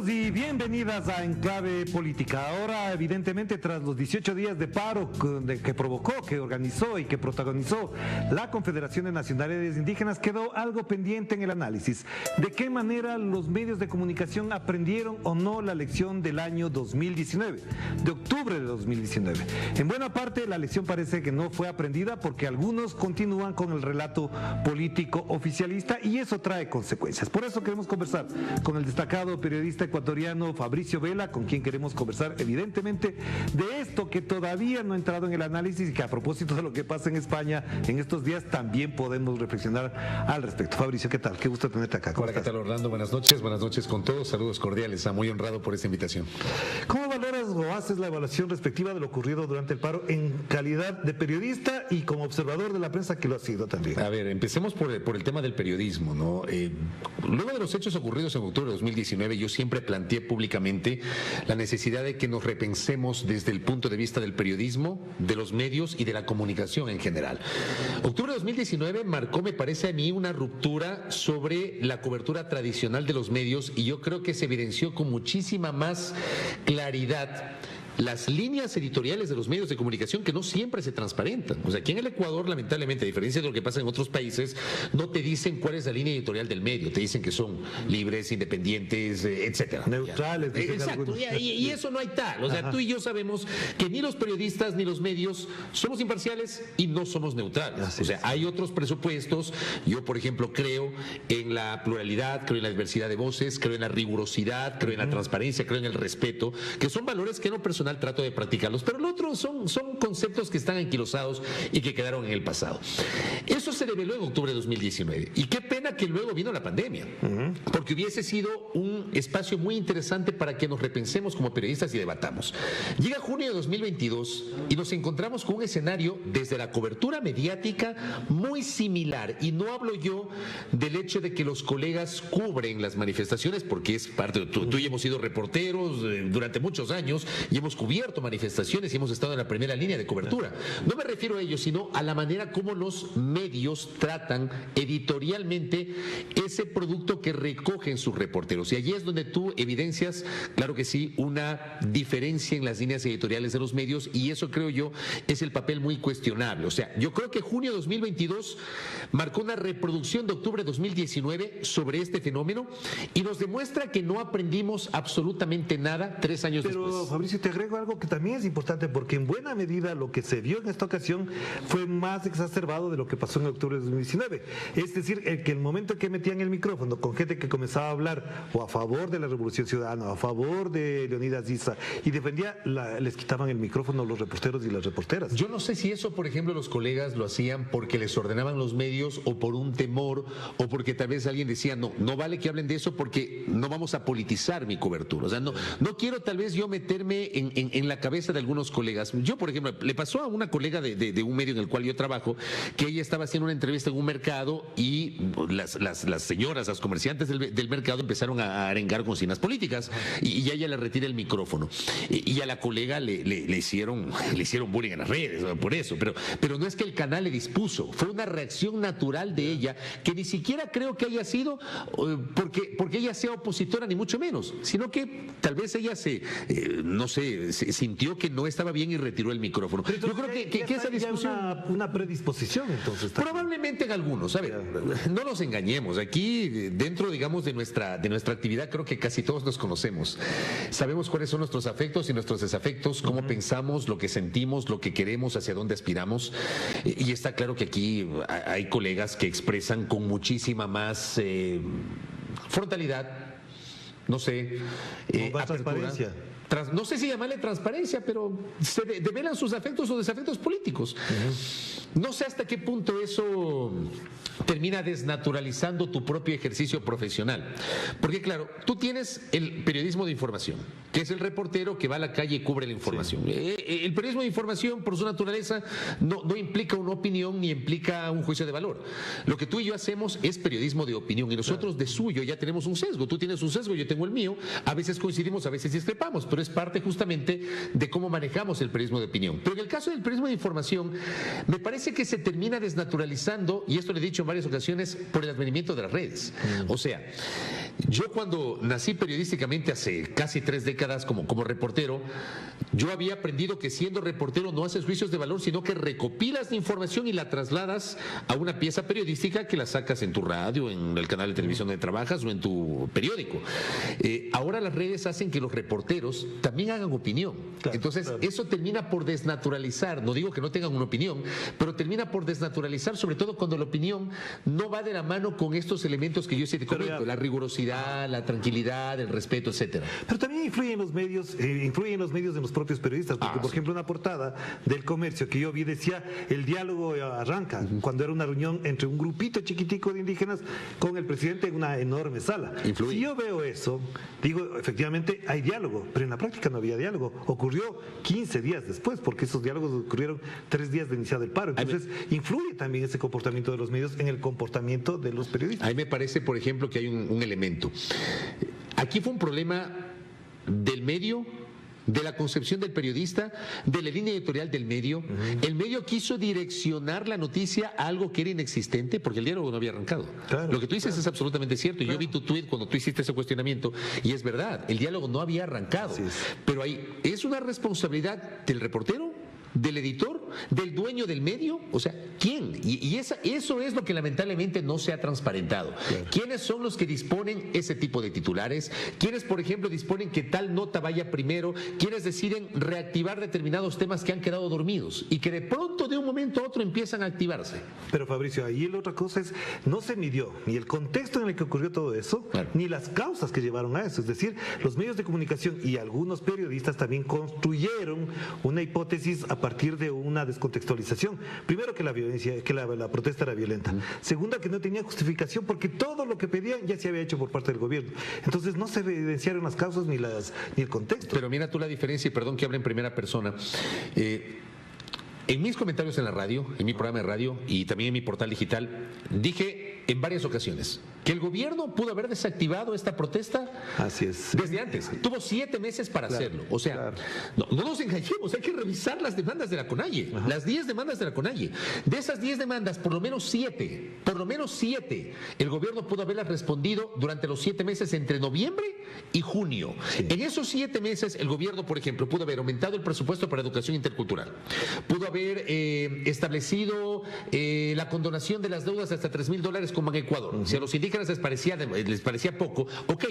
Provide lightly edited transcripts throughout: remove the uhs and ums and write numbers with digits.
Bienvenidos y bienvenidas a Enclave Política. Ahora, evidentemente, tras los 18 días de paro que provocó, que organizó y que protagonizó la Confederación de Nacionalidades Indígenas, quedó algo pendiente en el análisis. ¿De qué manera los medios de comunicación aprendieron o no la lección del año 2019, de octubre de 2019? En buena parte, la lección parece que no fue aprendida porque algunos continúan con el relato político oficialista y eso trae consecuencias. Por eso queremos conversar con el destacado periodista ecuatoriano Fabricio Vela, con quien queremos conversar evidentemente de esto que todavía no ha entrado en el análisis y que a propósito de lo que pasa en España en estos días también podemos reflexionar al respecto. Fabricio, ¿qué tal? Qué gusto tenerte acá. Hola, ¿qué tal, Orlando? Buenas noches con todos, saludos cordiales, muy honrado por esta invitación. ¿Cómo valoras o haces la evaluación respectiva de lo ocurrido durante el paro en calidad de periodista y como observador de la prensa que lo ha sido también? A ver, empecemos por el tema del periodismo, ¿no? Luego de los hechos ocurridos en octubre de 2019, yo siempre planteé públicamente la necesidad de que nos repensemos desde el punto de vista del periodismo, de los medios y de la comunicación en general. Octubre de 2019 marcó, me parece a mí, una ruptura sobre la cobertura tradicional de los medios y yo creo que se evidenció con muchísima más claridad las líneas editoriales de los medios de comunicación que no siempre se transparentan. O sea, aquí en el Ecuador, lamentablemente, a diferencia de lo que pasa en otros países, no te dicen cuál es la línea editorial del medio, te dicen que son libres, independientes, etcétera. Neutrales. Exacto, y eso no hay tal. O sea, tú y yo sabemos que ni los periodistas ni los medios somos imparciales y no somos neutrales. O sea, hay otros presupuestos. Yo, por ejemplo, creo en la pluralidad, creo en la diversidad de voces, creo en la rigurosidad, creo en la transparencia, creo en el respeto, que son valores que no personal trato de practicarlos, pero lo otro son conceptos que están anquilosados y que quedaron en el pasado. Eso se reveló en octubre de 2019 y qué pena que luego vino la pandemia, porque hubiese sido un espacio muy interesante para que nos repensemos como periodistas y debatamos. Llega junio de 2022 y nos encontramos con un escenario desde la cobertura mediática muy similar, y no hablo yo del hecho de que los colegas cubren las manifestaciones, porque es parte de tú y hemos sido reporteros durante muchos años y hemos cubierto manifestaciones y hemos estado en la primera línea de cobertura. No me refiero a ello, sino a la manera como los medios tratan editorialmente ese producto que recogen sus reporteros. Y allí es donde tú evidencias, claro que sí, una diferencia en las líneas editoriales de los medios, y eso creo yo es el papel muy cuestionable. O sea, yo creo que junio de 2022 marcó una reproducción de octubre de 2019 sobre este fenómeno y nos demuestra que no aprendimos absolutamente nada 3 años después. Pero, Fabricio, te agrego algo que también es importante, porque en buena medida lo que se vio en esta ocasión fue más exacerbado de lo que pasó en octubre de 2019. Es decir, que el momento que metían el micrófono con gente que comenzaba a hablar o a favor de la Revolución Ciudadana o a favor de Leonidas Issa y defendía, les quitaban el micrófono a los reporteros y las reporteras. Yo no sé si eso, por ejemplo, los colegas lo hacían porque les ordenaban los medios o por un temor o porque tal vez alguien decía, no vale que hablen de eso porque no vamos a politizar mi cobertura. O sea, no quiero tal vez yo meterme en la cabeza de algunos colegas. Yo, por ejemplo, le pasó a una colega de un medio en el cual yo trabajo, que ella estaba haciendo una entrevista en un mercado y las señoras, las comerciantes del mercado empezaron a arengar consignas políticas y a ella le retira el micrófono. Y a la colega le hicieron bullying en las redes por eso, pero no es que el canal le dispuso, fue una reacción natural de ella, que ni siquiera creo que haya sido porque ella sea opositora, ni mucho menos, sino que tal vez ella no sé, sintió que no estaba bien y retiró el micrófono. Yo creo que esa discusión, una predisposición, entonces. Probablemente en algunos. A ver, no nos engañemos. Aquí, dentro, digamos, de nuestra actividad, creo que casi todos nos conocemos. Sabemos cuáles son nuestros afectos y nuestros desafectos, cómo pensamos, lo que sentimos, lo que queremos, hacia dónde aspiramos. Y está claro que aquí hay colegas que expresan con muchísima más frontalidad, no sé, transparencia. No sé si llamarle transparencia, pero se develan sus afectos o desafectos políticos. No sé hasta qué punto eso termina desnaturalizando tu propio ejercicio profesional. Porque claro, tú tienes el periodismo de información, que es el reportero que va a la calle y cubre la información. Sí. El periodismo de información, por su naturaleza, no implica una opinión ni implica un juicio de valor. Lo que tú y yo hacemos es periodismo de opinión, y nosotros de suyo ya tenemos un sesgo. Tú tienes un sesgo, yo tengo el mío. A veces coincidimos, a veces discrepamos, pero es parte justamente de cómo manejamos el periodismo de opinión. Pero en el caso del periodismo de información, me parece que se termina desnaturalizando, y esto lo he dicho en varias ocasiones, por el advenimiento de las redes. O sea, Yo cuando nací periodísticamente hace casi 3 décadas como reportero, yo había aprendido que siendo reportero no haces juicios de valor, sino que recopilas la información y la trasladas a una pieza periodística que la sacas en tu radio, en el canal de televisión donde trabajas o en tu periódico. Ahora las redes hacen que los reporteros también hagan opinión. Claro, entonces, eso termina por desnaturalizar, no digo que no tengan una opinión, pero termina por desnaturalizar, sobre todo cuando la opinión no va de la mano con estos elementos que yo sí te comento, la rigurosidad, la tranquilidad, el respeto, etcétera. Pero también influyen los medios en los propios periodistas, porque por ejemplo una portada del Comercio que yo vi decía el diálogo arranca, cuando era una reunión entre un grupito chiquitico de indígenas con el presidente en una enorme sala. Si yo veo eso, digo, efectivamente hay diálogo, pero en la práctica no había diálogo. Ocurrió 15 días después, porque esos diálogos ocurrieron 3 días de iniciado el paro. Entonces, influye también ese comportamiento de los medios en el comportamiento de los periodistas. A mí me parece, por ejemplo, que hay un elemento. Aquí fue un problema del medio, de la concepción del periodista, de la línea editorial del medio. El medio quiso direccionar la noticia a algo que era inexistente porque el diálogo no había arrancado. Lo que tú dices es absolutamente cierto. Yo vi tu tweet cuando tú hiciste ese cuestionamiento y es verdad, el diálogo no había arrancado. Pero ahí es una responsabilidad del reportero, del editor, del dueño del medio, o sea, ¿quién? Y eso es lo que lamentablemente no se ha transparentado. ¿Quiénes son los que disponen ese tipo de titulares? ¿Quiénes, por ejemplo, disponen que tal nota vaya primero? ¿Quiénes deciden reactivar determinados temas que han quedado dormidos y que de pronto, de un momento a otro, empiezan a activarse? Pero Fabricio, ahí la otra cosa es, no se midió ni el contexto en el que ocurrió todo eso, ni las causas que llevaron a eso. Es decir, los medios de comunicación y algunos periodistas también construyeron una hipótesis a partir de una descontextualización. Primero, que la violencia, que la protesta era violenta. Segunda, que no tenía justificación porque todo lo que pedían ya se había hecho por parte del gobierno. Entonces no se evidenciaron las causas ni el contexto. Pero mira tú la diferencia, y perdón que hable en primera persona. En mis comentarios en la radio, en mi programa de radio y también en mi portal digital, dije en varias ocasiones que el gobierno pudo haber desactivado esta protesta desde antes. Tuvo 7 meses para hacerlo. O sea, no nos engañemos, hay que revisar las demandas de la CONAIE, las 10 demandas de la CONAIE. De esas 10 demandas, por lo menos 7, el gobierno pudo haberlas respondido durante los 7 meses entre noviembre y junio. En esos 7 meses, el gobierno, por ejemplo, pudo haber aumentado el presupuesto para educación intercultural, pudo haber establecido la condonación de las deudas hasta $3,000 con Ecuador. Si a los indígenas les parecía poco,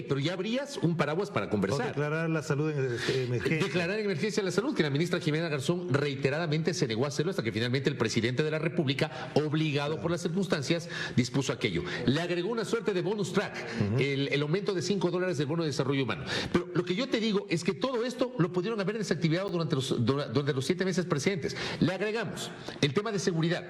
pero ya abrías un paraguas para conversar. O declarar la salud en emergencia. Declarar en emergencia la salud, que la ministra Jimena Garzón reiteradamente se negó a hacerlo hasta que finalmente el presidente de la República, obligado por las circunstancias, dispuso aquello. Le agregó una suerte de bonus track, el aumento de $5 del bono de desarrollo humano. Pero lo que yo te digo es que todo esto lo pudieron haber desactivado durante los 7 meses precedentes. Le agregamos el tema de seguridad,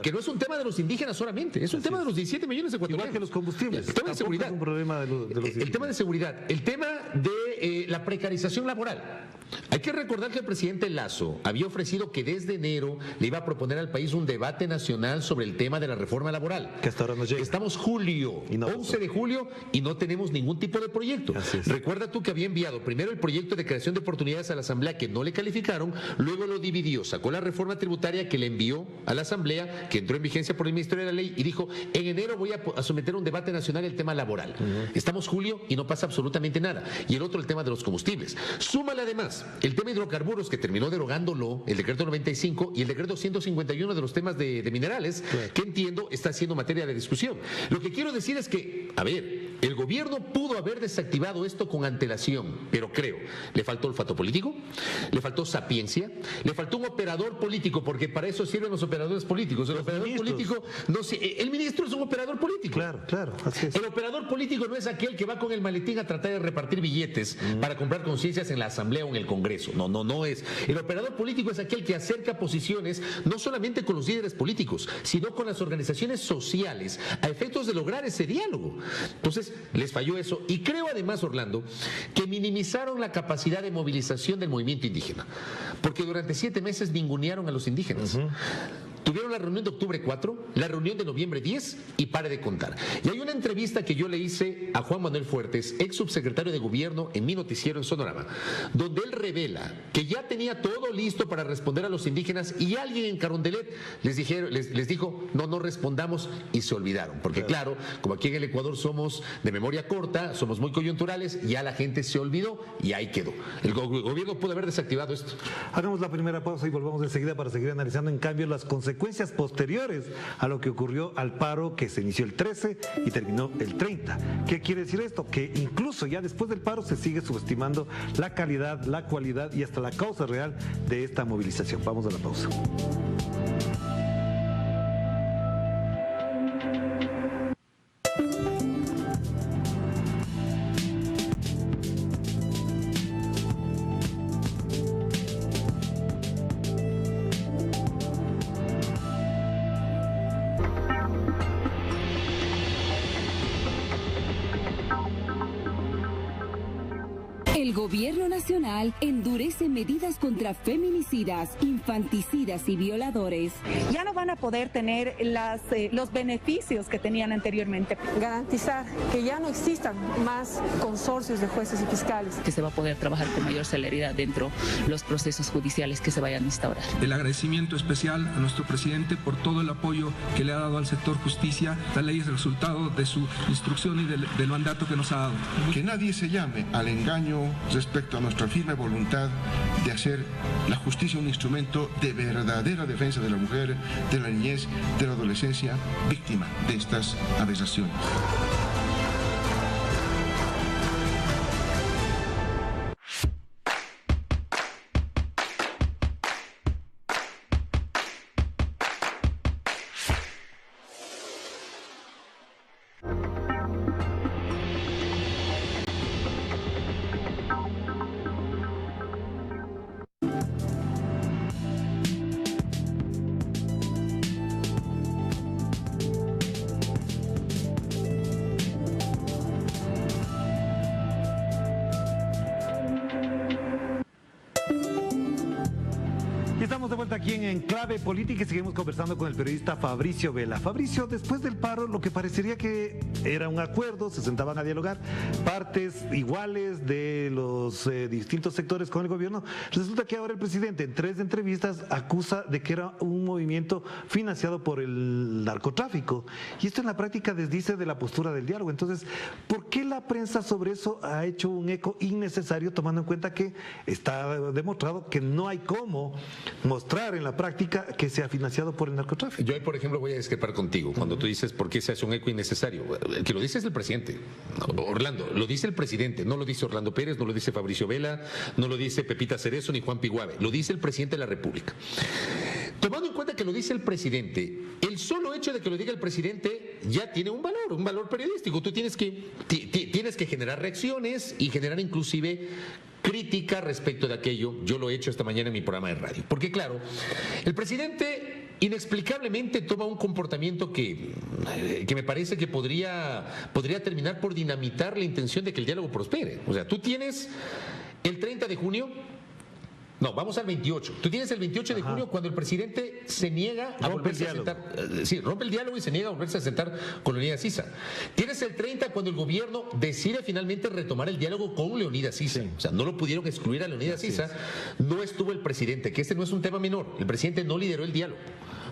que no es un tema de los indígenas solamente, es un tema de los 17 millones de ecuatorianos. Igual que los combustibles. El tema de seguridad. Es un problema de los el tema de seguridad, el tema de la precarización laboral. Hay que recordar que el presidente Lasso había ofrecido que desde enero le iba a proponer al país un debate nacional sobre el tema de la reforma laboral. Que hasta ahora no llega. Estamos 11 de julio y no tenemos ningún tipo de proyecto. Recuerda tú que había enviado primero el proyecto de creación de oportunidades a la Asamblea que no le calificaron, luego lo dividió, sacó la reforma tributaria que le envió a la Asamblea, que entró en vigencia por el Ministerio de la Ley y dijo, en enero voy a someter a un debate nacional el tema laboral. Estamos julio y no pasa absolutamente nada. Y el otro, el tema de los combustibles. Súmale además el tema de hidrocarburos, que terminó derogándolo el decreto 95 y el decreto 151 de los temas de minerales, que entiendo está siendo materia de discusión. Lo que quiero decir es que, el gobierno pudo haber desactivado esto con antelación, pero creo, le faltó olfato político, le faltó sapiencia, le faltó un operador político, porque para eso sirven los operadores políticos. El operador político, el ministro es un operador político. Claro, así es. El operador político no es aquel que va con el maletín a tratar de repartir billetes para comprar conciencias en la Asamblea o en el Congreso. No es. El operador político es aquel que acerca posiciones no solamente con los líderes políticos, sino con las organizaciones sociales, a efectos de lograr ese diálogo. Entonces, les falló eso. Y creo además, Orlando, que minimizaron la capacidad de movilización del movimiento indígena, porque durante 7 meses ningunearon a los indígenas. tuvieron la reunión de octubre 4, la reunión de noviembre 10 y pare de contar. Y hay una entrevista que yo le hice a Juan Manuel Fuertes, ex subsecretario de Gobierno en mi noticiero en Sonorama, donde él revela que ya tenía todo listo para responder a los indígenas y alguien en Carondelet les dijo, no respondamos, y se olvidaron. Porque claro, como aquí en el Ecuador somos de memoria corta, somos muy coyunturales, ya la gente se olvidó y ahí quedó. El gobierno puede haber desactivado esto. Hagamos la primera pausa y volvamos enseguida para seguir analizando en cambio las consecuencias posteriores a lo que ocurrió al paro que se inició el 13 y terminó el 30. ¿Qué quiere decir esto? Que incluso ya después del paro se sigue subestimando la calidad, la cualidad y hasta la causa real de esta movilización. Vamos a la pausa. El gobierno nacional endurece medidas contra feminicidas, infanticidas y violadores. Ya no van a poder tener los beneficios que tenían anteriormente. Garantizar que ya no existan más consorcios de jueces y fiscales. Que se va a poder trabajar con mayor celeridad dentro de los procesos judiciales que se vayan a instaurar. El agradecimiento especial a nuestro presidente por todo el apoyo que le ha dado al sector justicia. La ley es el resultado de su instrucción y del mandato que nos ha dado. Que nadie se llame al engaño respecto a nuestra firme voluntad de hacer la justicia un instrumento de verdadera defensa de la mujer, de la niñez, de la adolescencia, víctima de estas aberraciones. Estamos de vuelta aquí en Enclave Política y seguimos conversando con el periodista Fabricio Vela. Fabricio, después del paro, lo que parecería que era un acuerdo, se sentaban a dialogar, partes iguales de los distintos sectores con el gobierno, resulta que ahora el presidente en 3 entrevistas acusa de que era un movimiento financiado por el narcotráfico. Y esto en la práctica desdice de la postura del diálogo. Entonces, ¿por qué la prensa sobre eso ha hecho un eco innecesario, tomando en cuenta que está demostrado que no hay cómo mostrar en la práctica que sea financiado por el narcotráfico? Yo ahí, por ejemplo, voy a discrepar contigo cuando tú dices por qué se hace un eco innecesario. El que lo dice es el presidente. Orlando, lo dice el presidente, no lo dice Orlando Pérez, no lo dice Fabricio Vela, no lo dice Pepita Cerezo ni Juan Piguave, lo dice el presidente de la República. Tomando en cuenta que lo dice el presidente, el solo hecho de que lo diga el presidente ya tiene un valor periodístico. Tú tienes que generar reacciones y generar inclusive crítica respecto de aquello. Yo lo he hecho esta mañana en mi programa de radio. Porque claro, el presidente inexplicablemente toma un comportamiento que me parece que podría terminar por dinamitar la intención de que el diálogo prospere. O sea, tú tienes el 30 de junio... No, vamos al 28. Tú tienes el 28 de junio cuando el presidente se niega a volverse a sentar. Sí, rompe el diálogo y se niega a volverse a sentar con Leonidas Sisa. Tienes el 30 cuando el gobierno decide finalmente retomar el diálogo con Leonidas Sisa. Sí. O sea, no lo pudieron excluir a Leonidas Sisa. No estuvo el presidente, que este no es un tema menor. El presidente no lideró el diálogo.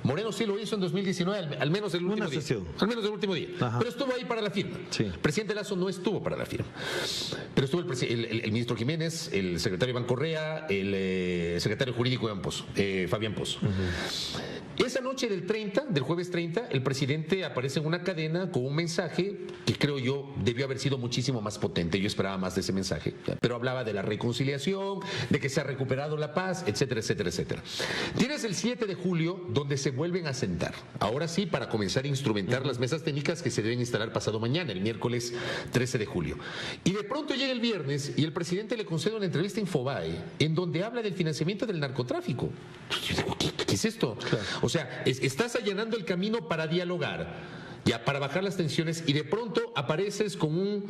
Moreno sí lo hizo en 2019, al menos el último día. Al menos el último día. Ajá. Pero estuvo ahí para la firma. Sí. El presidente Lasso no estuvo para la firma. Pero estuvo el ministro Jiménez, el secretario Iván Correa, el secretario jurídico Fabián Pozo. Esa noche del jueves 30, el presidente aparece en una cadena con un mensaje que creo yo debió haber sido muchísimo más potente. Yo esperaba más de ese mensaje. Pero hablaba de la reconciliación, de que se ha recuperado la paz, etcétera, etcétera, etcétera. Tienes el 7 de julio, donde se vuelven a sentar. Ahora sí, para comenzar a instrumentar las mesas técnicas que se deben instalar pasado mañana, el miércoles 13 de julio. Y de pronto llega el viernes y el presidente le concede una entrevista a Infobae en donde habla del financiamiento del narcotráfico. ¿Qué es esto? Claro. O sea, estás allanando el camino para dialogar, ya para bajar las tensiones, y de pronto apareces con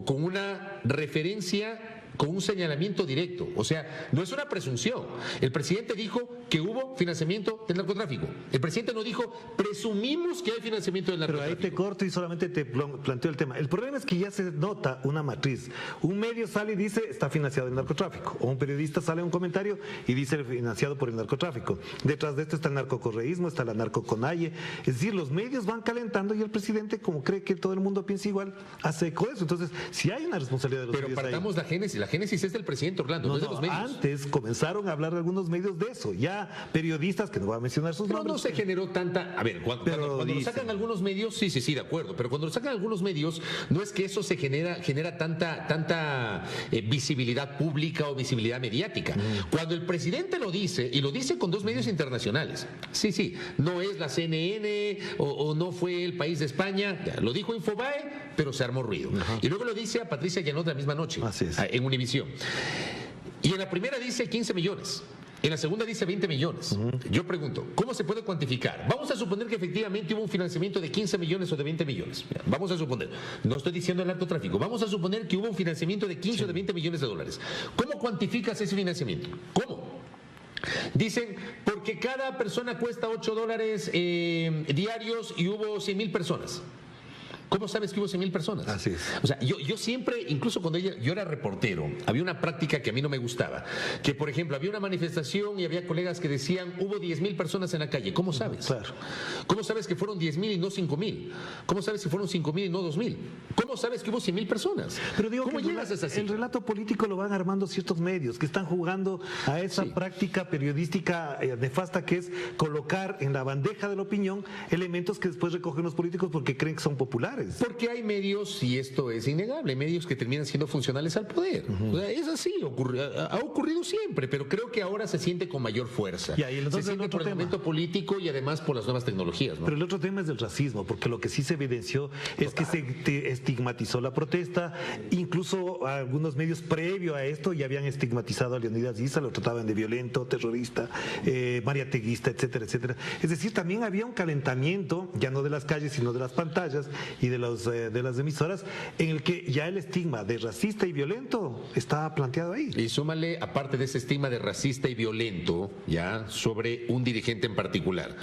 una referencia con un señalamiento directo. O sea, no es una presunción. El presidente dijo que hubo financiamiento del narcotráfico. El presidente no dijo, presumimos que hay financiamiento del narcotráfico. Pero ahí te corto y solamente te planteo el tema. El problema es que ya se nota una matriz. Un medio sale y dice, está financiado el narcotráfico. O un periodista sale a un comentario y dice, financiado por el narcotráfico. Detrás de esto está el narcocorreísmo, está la narcoconalle. Es decir, los medios van calentando y el presidente, como cree que todo el mundo piensa igual, hace eco de eso. Entonces, si hay una responsabilidad de los medios. Pero partamos la génesis. La génesis es del presidente Orlando, no es de los medios. Antes comenzaron a hablar de algunos medios de eso. Ya periodistas, que no voy a mencionar sus nombres. No se generó tanta... A ver, cuando lo sacan algunos medios, sí, de acuerdo. Pero cuando lo sacan algunos medios, no es que eso se genera tanta visibilidad pública o visibilidad mediática. Cuando el presidente lo dice, y lo dice con dos medios internacionales, sí, no es la CNN o no fue El País de España, lo dijo Infobae, pero se armó ruido. Y luego lo dice a Patricia Llanot la misma noche, en Univisión. Y en la primera dice 15 millones. En la segunda dice 20 millones. Yo pregunto, ¿cómo se puede cuantificar? Vamos a suponer que efectivamente hubo un financiamiento de 15 millones o de 20 millones. Vamos a suponer. No estoy diciendo el narcotráfico. Vamos a suponer que hubo un financiamiento de 15 o de 20 millones de dólares. ¿Cómo cuantificas ese financiamiento? ¿Cómo? Dicen, porque cada persona cuesta $8 diarios y hubo 100,000 personas. ¿Cómo sabes que hubo 100,000 personas? Así es. O sea, yo siempre, incluso cuando yo era reportero, había una práctica que a mí no me gustaba. Que, por ejemplo, había una manifestación y había colegas que decían, hubo 10,000 personas en la calle. ¿Cómo sabes? Claro. ¿Cómo sabes que fueron 10,000 y no 5,000? ¿Cómo sabes que fueron 5,000 y no 2,000? ¿Cómo sabes que hubo 100,000 personas? Pero digo, ¿cómo llegas a esa cifra? El relato político lo van armando ciertos medios que están jugando a esa práctica periodística nefasta, que es colocar en la bandeja de la opinión elementos que después recogen los políticos porque creen que son populares. Porque hay medios, y esto es innegable, medios que terminan siendo funcionales al poder. O sea, es así, ha ocurrido siempre, pero creo que ahora se siente con mayor fuerza. Y ahí, entonces, se siente por el momento político y además por las nuevas tecnologías, ¿no? Pero el otro tema es del racismo, porque lo que sí se evidenció es que se estigmatizó la protesta. Incluso algunos medios previo a esto ya habían estigmatizado a Leonidas Issa, lo trataban de violento, terrorista, mariateguista, etcétera, etcétera. Es decir, también había un calentamiento, ya no de las calles, sino de las pantallas y de las emisoras, en el que ya el estigma de racista y violento está planteado ahí. Y súmale, aparte de ese estigma de racista y violento, ya, sobre un dirigente en particular,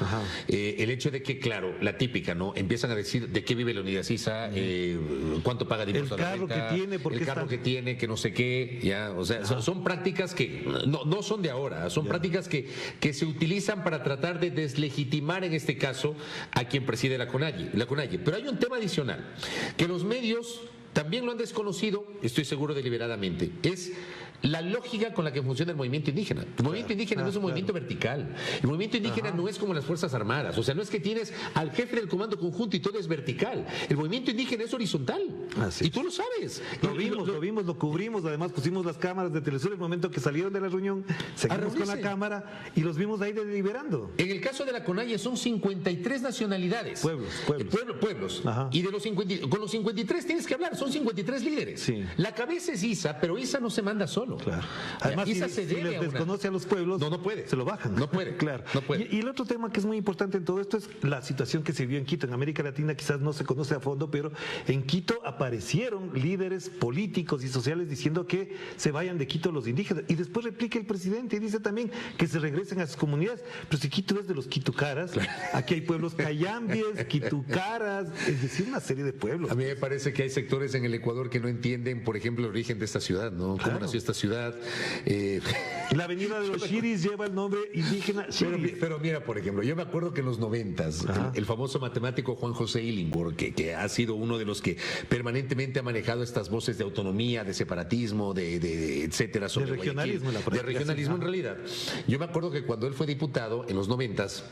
el hecho de que, claro, la típica, ¿no? Empiezan a decir de qué vive Leonidas Issa, cuánto paga de impuesto a la renta, el carro que tiene, que no sé qué, ya, o sea, son prácticas que no son de ahora, son prácticas que se utilizan para tratar de deslegitimar, en este caso, a quien preside la CONAIE. Pero hay un tema adicional, que los medios también lo han desconocido, estoy seguro deliberadamente, es la lógica con la que funciona el movimiento indígena. El movimiento indígena no es un movimiento vertical. El movimiento indígena no es como las Fuerzas Armadas. O sea, no es que tienes al jefe del comando conjunto y todo es vertical. El movimiento indígena es horizontal. Y tú lo sabes. Lo cubrimos, además pusimos las cámaras de Telesur. El momento que salieron de la reunión, seguimos con la cámara y los vimos ahí deliberando. En el caso de la CONAIE son 53 nacionalidades. Pueblos. Y de con los 53 tienes que hablar, son 53 líderes. Sí. La cabeza es Issa, pero Issa no se manda solo. Claro. Además, si les desconoce a los pueblos, no puede. Se lo bajan. No puede. Claro. No puede. Y el otro tema que es muy importante en todo esto es la situación que se vio en Quito. En América Latina quizás no se conoce a fondo, pero en Quito aparecieron líderes políticos y sociales diciendo que se vayan de Quito los indígenas. Y después replica el presidente y dice también que se regresen a sus comunidades. Pero si Quito es de los quitucaras, aquí hay pueblos cayambies, quitucaras, es decir, una serie de pueblos. A mí me parece que hay sectores en el Ecuador que no entienden, por ejemplo, el origen de esta ciudad, ¿no? ¿Cómo nació esta ciudad? La avenida de los Shiris lleva el nombre indígena Shiris. Pero mira, por ejemplo, yo me acuerdo que en los 90s, el famoso matemático Juan José Illingworth, que ha sido uno de los que permanentemente ha manejado estas voces de autonomía, de separatismo, de etcétera, sobre de regionalismo, de regionalismo en realidad. Yo me acuerdo que cuando él fue diputado, en los 90s,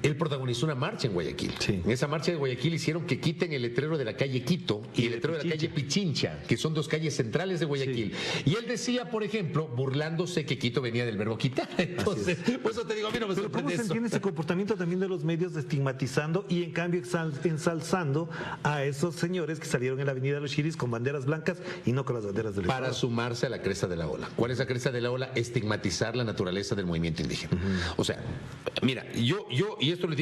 él protagonizó una marcha en Guayaquil. Sí. En esa marcha de Guayaquil hicieron que quiten el letrero de la calle Quito y el letrero de la calle Pichincha, que son dos calles centrales de Guayaquil. Sí. Y él decía, por ejemplo, burlándose que Quito venía del verbo quitar. Entonces, por eso te digo, a mí no me sorprende. ¿Cómo se entiende ese comportamiento también de los medios, estigmatizando y en cambio ensalzando a esos señores que salieron en la avenida de los Shiris con banderas blancas y no con las banderas del Para sumarse a la cresta de la ola? ¿Cuál es la cresta de la ola? Estigmatizar la naturaleza del movimiento indígena. O sea, mira, yo y esto lo he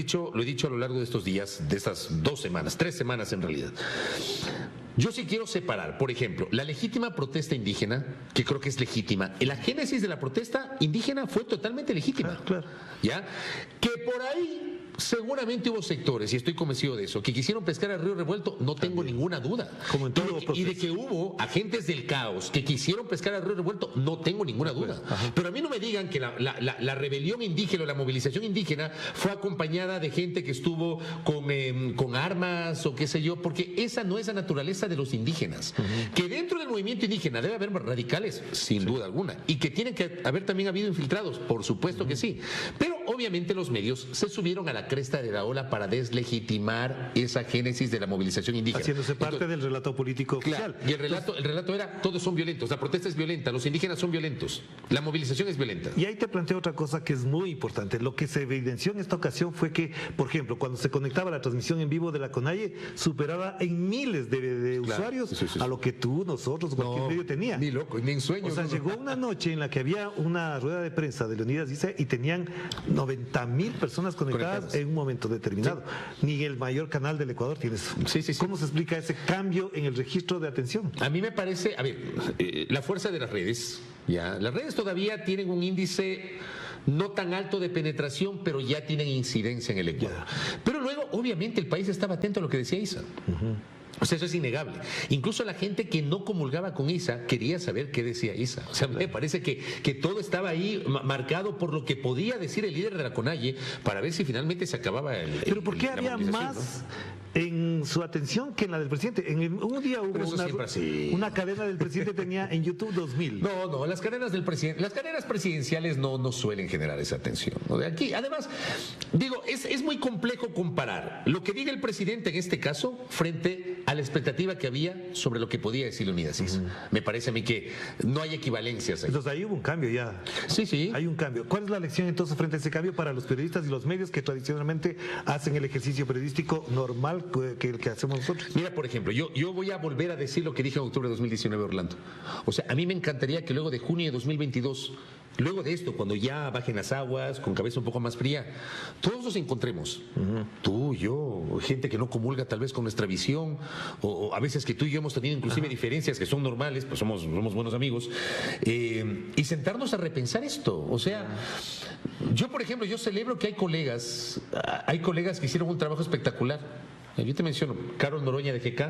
dicho a lo largo de estos días, de estas 2 semanas, 3 semanas en realidad. Yo sí quiero separar, por ejemplo, la legítima protesta indígena, que creo que es legítima. La génesis de la protesta indígena fue totalmente legítima. Claro. ¿Ya? Que por ahí seguramente hubo sectores, y estoy convencido de eso, que quisieron pescar al río revuelto, no tengo ninguna duda. Como en todo y de que hubo agentes del caos que quisieron pescar al río revuelto, no tengo ninguna duda. Pero a mí no me digan que la rebelión indígena o la movilización indígena fue acompañada de gente que estuvo con armas o qué sé yo, porque esa no es la naturaleza de los indígenas. Que dentro del movimiento indígena debe haber radicales, sin duda alguna, y que tienen que haber también habido infiltrados, por supuesto que sí. Pero obviamente los medios se subieron a la cresta de la ola para deslegitimar esa génesis de la movilización indígena. Haciéndose parte del relato político oficial. Y el relato era, todos son violentos, la protesta es violenta, los indígenas son violentos, la movilización es violenta. Y ahí te planteo otra cosa que es muy importante. Lo que se evidenció en esta ocasión fue que, por ejemplo, cuando se conectaba la transmisión en vivo de la CONAIE, superaba en miles de usuarios a lo que tú, nosotros, cualquier medio tenía. Ni loco, ni en sueños. O sea, llegó una noche en la que había una rueda de prensa de Leonidas Issa y tenían 90,000 personas conectadas en un momento determinado. Ni el mayor canal del Ecuador tiene eso. ¿Cómo se explica ese cambio en el registro de atención? A mí me parece, la fuerza de las redes, las redes todavía tienen un índice no tan alto de penetración, pero ya tienen incidencia en el Ecuador. Pero luego, obviamente, el país estaba atento a lo que decía Issa. O sea, eso es innegable. Incluso la gente que no comulgaba con Issa quería saber qué decía Issa. O sea, me parece que todo estaba ahí marcado por lo que podía decir el líder de la CONAIE para ver si finalmente se acababa ¿Pero por qué había más en su atención que en la del presidente? Un día hubo una cadena del presidente tenía en YouTube 2,000. No, las cadenas del presidente, las cadenas presidenciales no suelen generar esa atención. Aquí, además, digo, es muy complejo comparar lo que diga el presidente en este caso frente a la expectativa que había sobre lo que podía decir Leonidas Issa. Me parece a mí que no hay equivalencias ahí. Entonces ahí hubo un cambio ya. Sí. Hay un cambio. ¿Cuál es la lección entonces frente a ese cambio para los periodistas y los medios que tradicionalmente hacen el ejercicio periodístico normal que el que hacemos nosotros? Mira, por ejemplo, yo voy a volver a decir lo que dije en octubre de 2019, Orlando. O sea, a mí me encantaría que luego de junio de 2022, luego de esto, cuando ya bajen las aguas, con cabeza un poco más fría, todos nos encontremos. Tú, yo, gente que no comulga tal vez con nuestra visión, o a veces que tú y yo hemos tenido inclusive diferencias que son normales, pues somos buenos amigos, y sentarnos a repensar esto. O sea, yo, por ejemplo, yo celebro que hay colegas que hicieron un trabajo espectacular. Yo te menciono, Carol Noroña de GK,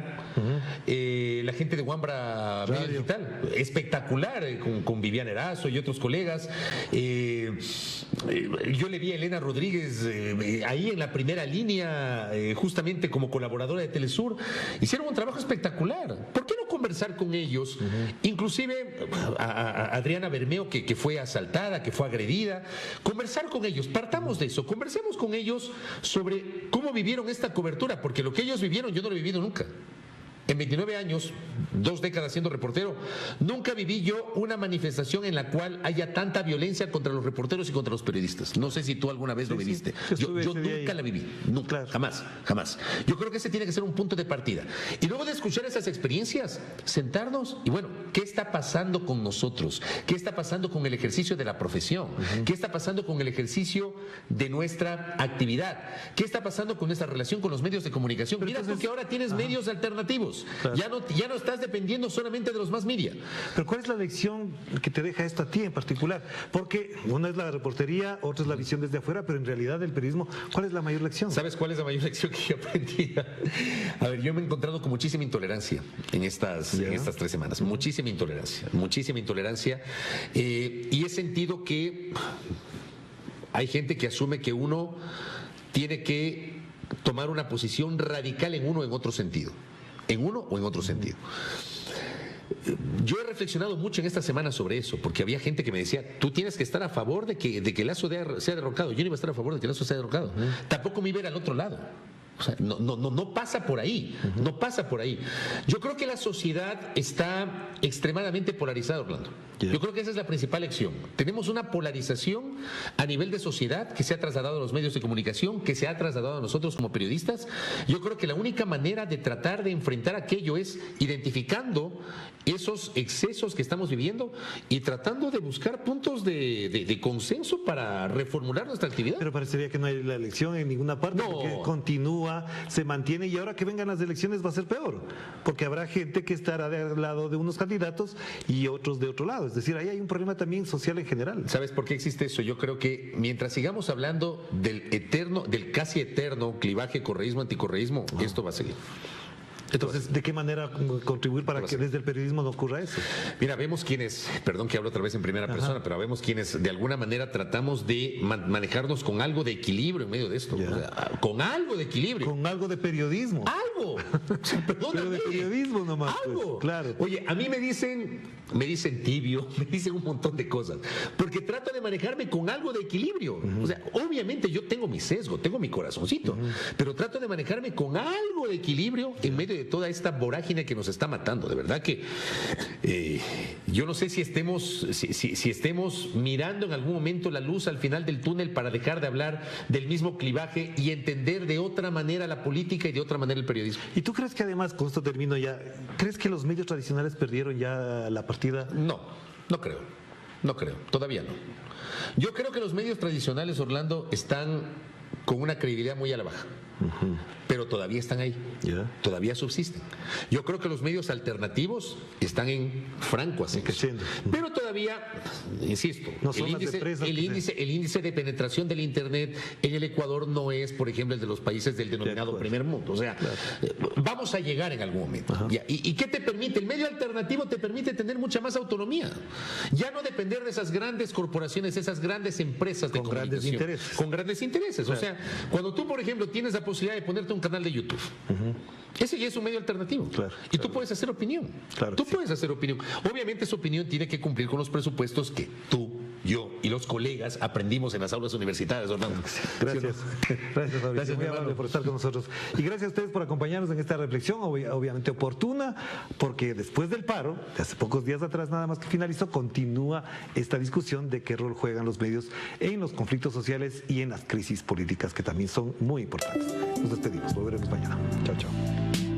la gente de Wambra Medio Digital, espectacular, con Vivian Erazo y otros colegas. Yo le vi a Elena Rodríguez ahí en la primera línea, justamente como colaboradora de Telesur. Hicieron un trabajo espectacular. ¿Por qué no conversar con ellos? Inclusive a Adriana Bermeo, que fue asaltada, que fue agredida. Conversar con ellos, partamos de eso, conversemos con ellos sobre cómo vivieron esta cobertura, porque lo que ellos vivieron yo no lo he vivido nunca. En 29 años, 2 décadas siendo reportero, nunca viví yo una manifestación en la cual haya tanta violencia contra los reporteros y contra los periodistas. No sé si tú alguna vez lo viviste. Yo nunca la viví, nunca, jamás. Yo creo que ese tiene que ser un punto de partida. Y luego de escuchar esas experiencias, sentarnos y bueno, ¿qué está pasando con nosotros? ¿Qué está pasando con el ejercicio de la profesión? ¿Qué está pasando con el ejercicio de nuestra actividad? ¿Qué está pasando con nuestra relación con los medios de comunicación? Pero mira, porque ahora tienes medios alternativos. Claro. Ya no estás dependiendo solamente de los más media. Pero ¿cuál es la lección que te deja esto a ti en particular? Porque una es la reportería, otra es la visión desde afuera, pero en realidad el periodismo, ¿cuál es la mayor lección? ¿Sabes cuál es la mayor lección que yo aprendí? A ver, yo me he encontrado con muchísima intolerancia en estas 3 semanas. Muchísima intolerancia. Y he sentido que hay gente que asume que uno tiene que tomar una posición radical en uno o en otro sentido. En uno o en otro sentido. Yo he reflexionado mucho en esta semana sobre eso, porque había gente que me decía, tú tienes que estar a favor de que Lazo sea derrocado. Yo no iba a estar a favor de que Lazo sea derrocado. Tampoco me iba a ir al otro lado. O sea, no pasa por ahí, no pasa por ahí. Yo creo que la sociedad está extremadamente polarizada, Orlando. Yo creo que esa es la principal lección. Tenemos una polarización a nivel de sociedad que se ha trasladado a los medios de comunicación, que se ha trasladado a nosotros como periodistas. Yo creo que la única manera de tratar de enfrentar aquello es identificando esos excesos que estamos viviendo y tratando de buscar puntos de consenso para reformular nuestra actividad. Pero parecería que no hay la elección en ninguna parte, porque continúa continúa, se mantiene, y ahora que vengan las elecciones va a ser peor, porque habrá gente que estará del lado de unos candidatos y otros de otro lado. Es decir, ahí hay un problema también social en general. ¿Sabes por qué existe eso? Yo creo que mientras sigamos hablando del casi eterno clivaje correísmo-anticorreísmo, esto va a seguir. Entonces, ¿de qué manera contribuir para que desde el periodismo no ocurra eso? Mira, vemos quienes, perdón que hablo otra vez en primera persona, pero vemos quienes de alguna manera tratamos de manejarnos con algo de equilibrio en medio de esto. O sea, con algo de equilibrio. Con algo de periodismo. ¡Algo! Perdóname. Pero de periodismo nomás. ¡Algo! Pues, claro. Oye, a mí me dicen tibio, me dicen un montón de cosas, porque trato de manejarme con algo de equilibrio. O sea, obviamente yo tengo mi sesgo, tengo mi corazoncito, pero trato de manejarme con algo de equilibrio en medio de toda esta vorágine que nos está matando. De verdad que yo no sé si estemos mirando en algún momento la luz al final del túnel para dejar de hablar del mismo clivaje y entender de otra manera la política y de otra manera el periodismo. ¿Y tú crees que además, con esto termino ya, crees que los medios tradicionales perdieron ya la partida? No creo, todavía no. Yo creo que los medios tradicionales, Orlando, están con una credibilidad muy a la baja. Pero todavía están ahí, todavía subsisten. Yo creo que los medios alternativos están en franco ascenso, pero todavía, insisto, no el índice de penetración del Internet en el Ecuador no es, por ejemplo, el de los países del denominado primer mundo. O sea, vamos a llegar en algún momento. ¿Y qué te permite? El medio alternativo te permite tener mucha más autonomía, ya no depender de esas grandes corporaciones, esas grandes empresas de comunicación con grandes intereses. O sea, cuando tú, por ejemplo, tienes la posibilidad de ponerte un canal de YouTube, ese ya es un medio alternativo, y tú puedes hacer opinión, puedes hacer opinión. Obviamente esa opinión tiene que cumplir con los presupuestos que tú, yo y los colegas aprendimos en las aulas universitarias, Orlando. Gracias. Gracias, Fabricio. Gracias, muy amable por estar con nosotros. Y gracias a ustedes por acompañarnos en esta reflexión, obviamente oportuna, porque después del paro, de hace pocos días atrás nada más que finalizó, continúa esta discusión de qué rol juegan los medios en los conflictos sociales y en las crisis políticas, que también son muy importantes. Nos despedimos, volveremos mañana. Chao, chao.